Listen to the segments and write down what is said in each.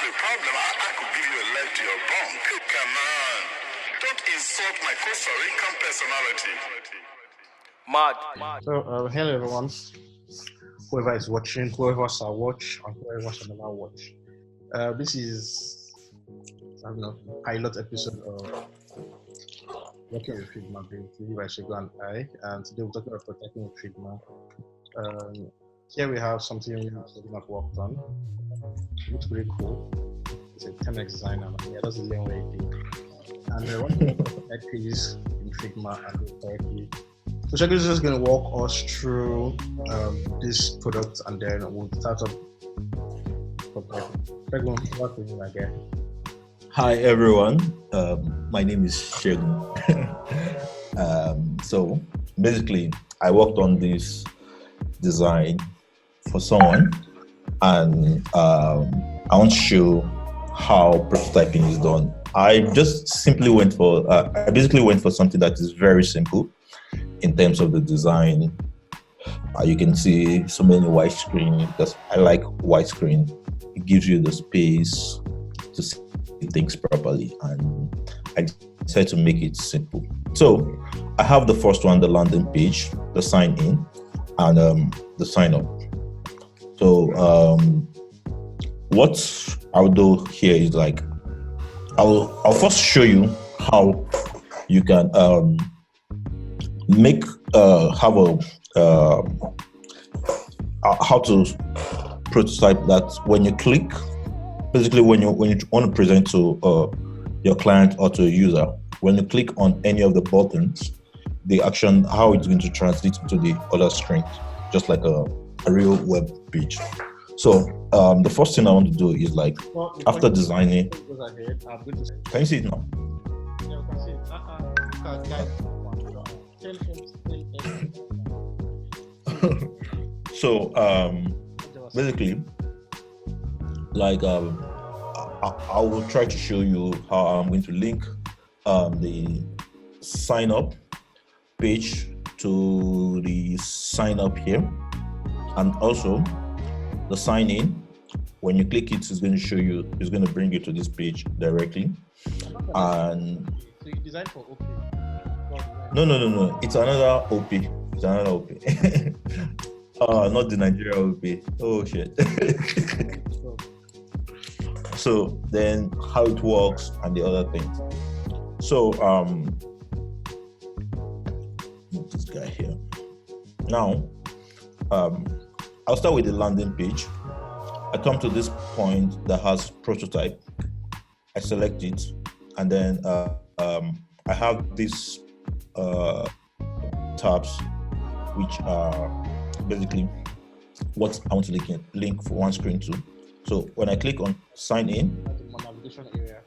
the problem? I could give you a leg to your bunk. Come on. Don't insult my Costa Rican personality. Mad. So, hello everyone. Whoever is watching, whoever shall watch, and whoever shall never watch. This is, I don't know, pilot episode of Working with Figma, by Segun and I. And today we're talking about protecting with Figma. Here we have something we have worked on. It looks pretty cool. It's a 10x design, and yeah, that's the lane where it did. And one thing about pages in Figma and do correctly. So Segun is just going to walk us through this product, and then we'll start up from there. Segun, what's your name again? Hi everyone, my name is Segun. So basically, I worked on this design for someone, and I want to show how prototyping is done. I just simply went for, I basically went for something that is very simple in terms of the design. You can see so many widescreen because I like widescreen. It gives you the space to see things properly, and I decided to make it simple. So I have the first one, the landing page, the sign in, and the sign up. So what I'll do here is like I'll first show you how you can make have a how to prototype that when you click. Basically, when you want to present to your client or to a user, when you click on any of the buttons, the action, how it's going to translate to the other screen, just like a real web page. So the first thing I want to do is like, after designing, can you see it now? Yeah, we can see it. So basically, like I will try to show you how I'm going to link the sign up page to the sign up here, and also the sign in. When you click it, it's going to show you, it's going to bring you to this page directly. And so you designed for OP? No, it's another OP. It's another OP. Not the Nigeria OP. Oh shit. So then how it works and the other things. So this guy here. Now I'll start with the landing page. I come to this point that has prototype. I select it, and then I have these tabs, which are basically what I want to link for one screen to. So when I click on sign in, navigation area.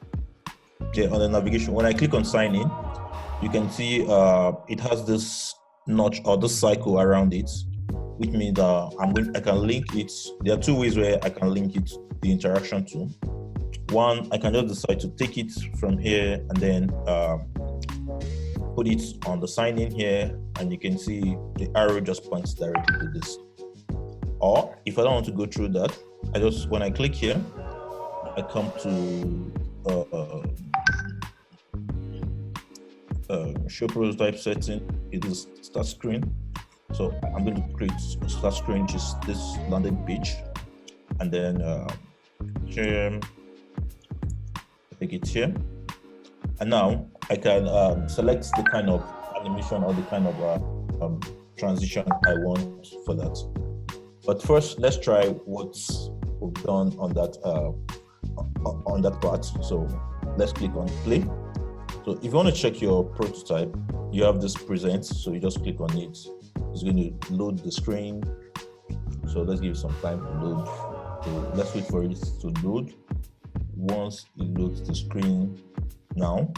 Okay, on the navigation, when I click on sign in, you can see it has this notch or this cycle around it, which means I can link it. There are two ways where I can link it, the interaction to. One, I can just decide to take it from here and then put it on the sign in here, and you can see the arrow just points directly to this. Or if I don't want to go through that, when I click here, I come to show prototype setting. It is start screen. So I'm going to create a start screen, which is this landing page, and then here, take it here, and now I can select the kind of animation or the kind of transition I want for that. But first, let's try what we've done on that part. So let's click on play. So if you want to check your prototype, you have this present. So you just click on it. It's going to load the screen. So let's give it some time to load. So let's wait for it to load. Once it loads the screen now,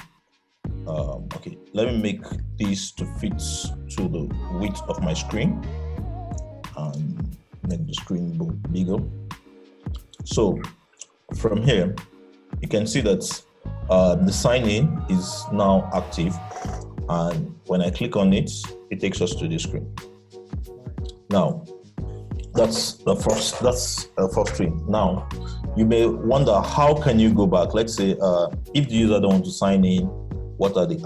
okay, let me make this to fit to the width of my screen and make the screen bigger. So from here, you can see that the sign in is now active, and when I click on it, it takes us to the screen. Now, that's the first thing. Now, you may wonder, how can you go back? Let's say if the user don't want to sign in, what are the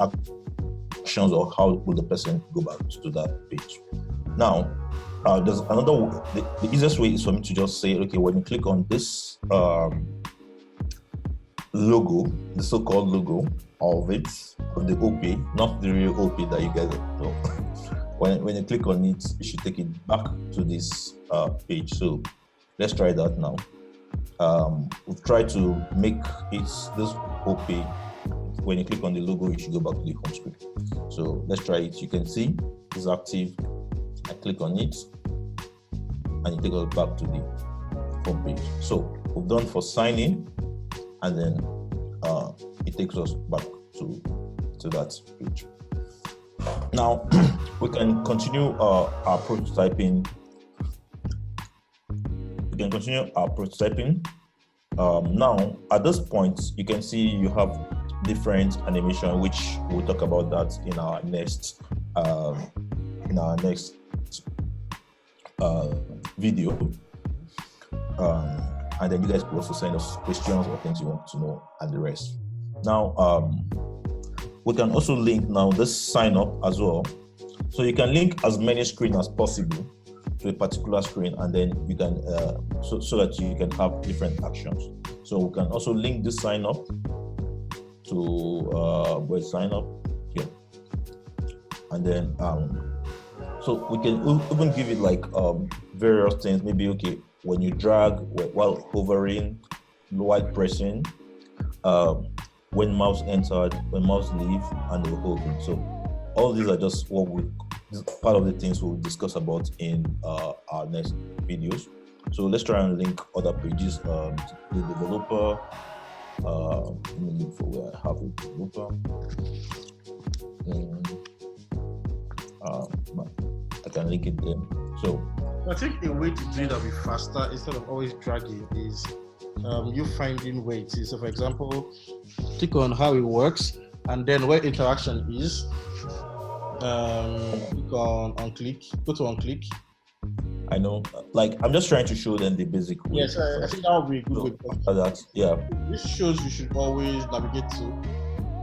actions, or how will the person go back to that page? Now, there's another the easiest way is for me to just say, okay, when you click on this logo, the so-called logo of the OP, not the real OP that you guys know. When you click on it, you should take it back to this page. So let's try that now. We've tried to make it this OP. When you click on the logo, you should go back to the home screen. So let's try it. You can see it's active. I click on it, and you take us back to the home page. So we've done for sign in, and then it takes us back to that page. Now we can continue our prototyping. Now at this point, you can see you have different animation, which we'll talk about that in our next video. And then you guys could also send us questions or things you want to know and the rest. Now, we can also link now this sign up as well. So you can link as many screens as possible to a particular screen, and then you can so that you can have different actions. So we can also link this sign up to where sign up here, and then so we can even give it like various things. Maybe okay, when you drag while hovering, while pressing, when mouse entered, when mouse leave, and the whole thing. So all these are just part of the things we'll discuss about in our next videos. So let's try and link other pages. The developer. Let me look for where I have it. Developer. I can link it there. So I think a way to do it that will be faster instead of always dragging is you finding where it is. So for example, click on how it works, and then where interaction is, click on click, go to on click. I know, like I'm just trying to show them the basic way. Yes, I think that would be a good way. After that, yeah. This shows you should always navigate to.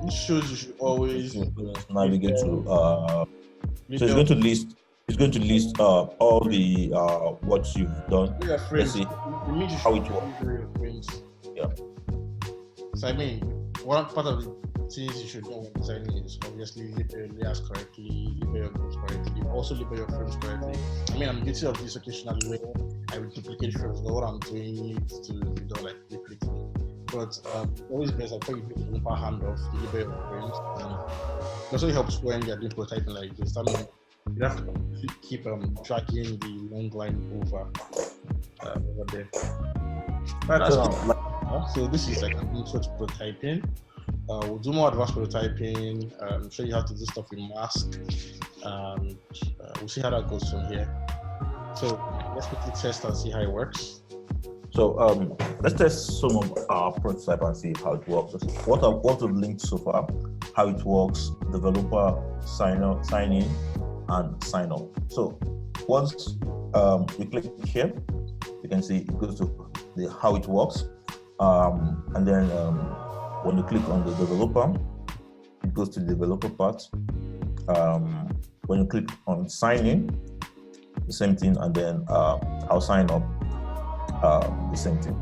This shows you should always navigate to. So it's going to list. It's going to list all the what you've done. Let's see how it works. Yeah. So I mean, one part of the things you should know when designing is obviously label your layers correctly, label your groups correctly, also label your frames correctly. I mean, I'm guilty of this occasionally where I will duplicate frames, but what I'm doing is to be done like quickly. But always best after you do the developer handoff, you label your frames. It also helps when you're doing prototyping like this. I mean, you have to keep tracking the long line over there. Right, so this is like an intro to prototyping. We'll do more advanced prototyping, show you how to do stuff with mask, and we'll see how that goes from here. So let's quickly test and see how it works. So let's test some of our prototype and see how it works. What we've linked so far, how it works, developer sign in, and sign up. So once you click here, you can see it goes to how it works, and then when you click on the developer, it goes to the developer part. When you click on sign in, the same thing, and then I'll sign up, the same thing.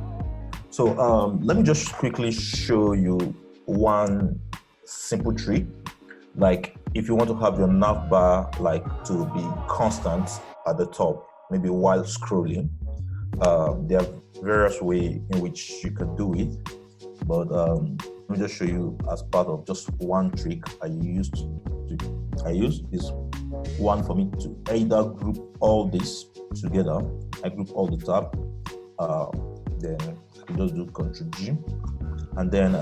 So let me just quickly show you one simple trick. Like if you want to have your nav bar like to be constant at the top, maybe while scrolling, there are various ways in which you can do it, but let me just show you as part of just one trick I use this one for me to either group all this together. I group all the tab, then I just do Ctrl G, and then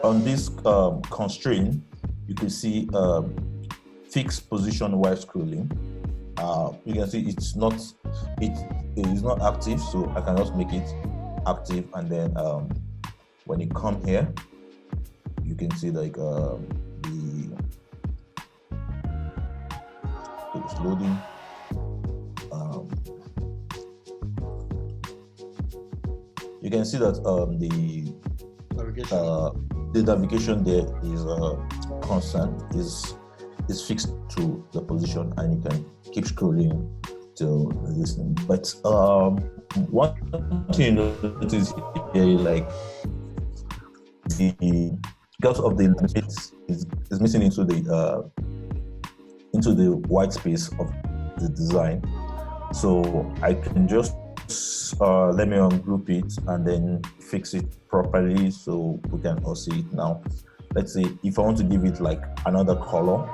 on this constraint you can see fixed position while scrolling. You can see it is not active, so I can just make it active, and then when you come here you can see like it's loading. can see that the navigation there is constant, is fixed to the position, and you can keep scrolling till this thing. But one thing you notice here, like the because of the is missing into the white space of the design. So I can just let me ungroup it and then fix it properly so we can all see it now. Let's say if I want to give it like another color,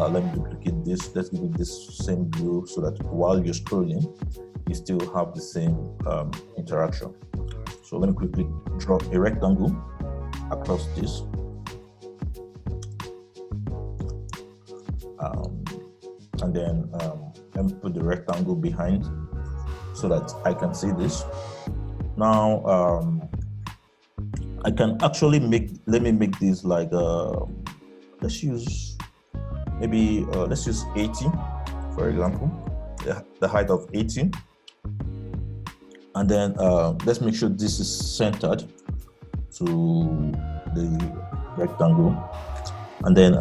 let me duplicate this. Let's give it this same blue so that while you're scrolling, you still have the same interaction. So let me quickly draw a rectangle across this. And then let me put the rectangle behind so that I can see this. Now I can actually let me make this like let's use maybe let's use 80 for example, the height of 80, and then let's make sure this is centered to the rectangle. And then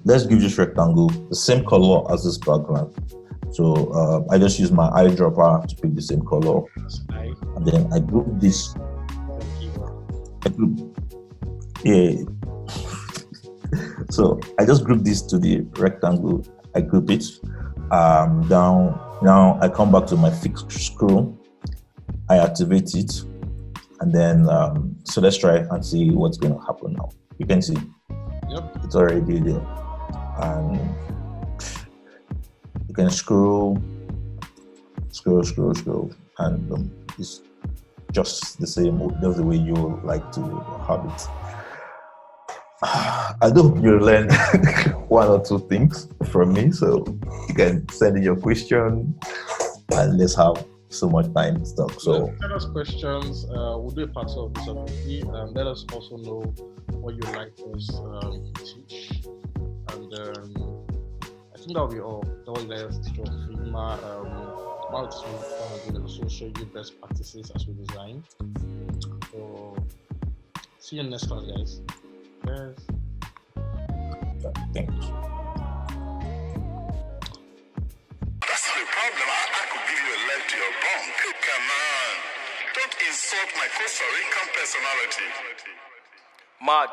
let's give this rectangle the same color as this background. So I just use my eyedropper to pick the same color. And then I group this. So I just group this to the rectangle. I group it down. Now I come back to my fixed scroll. I activate it. And then, so let's try and see what's going to happen now. You can see. Yep. It's already there, and you can scroll, and it's just the same. That's the way you like to have it. I do hope you learn one or two things from me, so you can send in your question, and let's have so much time to talk. So send us questions. We'll do a part of this obviously. Let us also know what you like us teach, and I think that'll be all. That will let us teach on Figma. About this will also show you best practices as we design. So see you in the next class, guys. Yes. thanks. That's not a problem. I could give you a leg to your bunk. Come on. Don't insult my Costa Rican personality. Mad.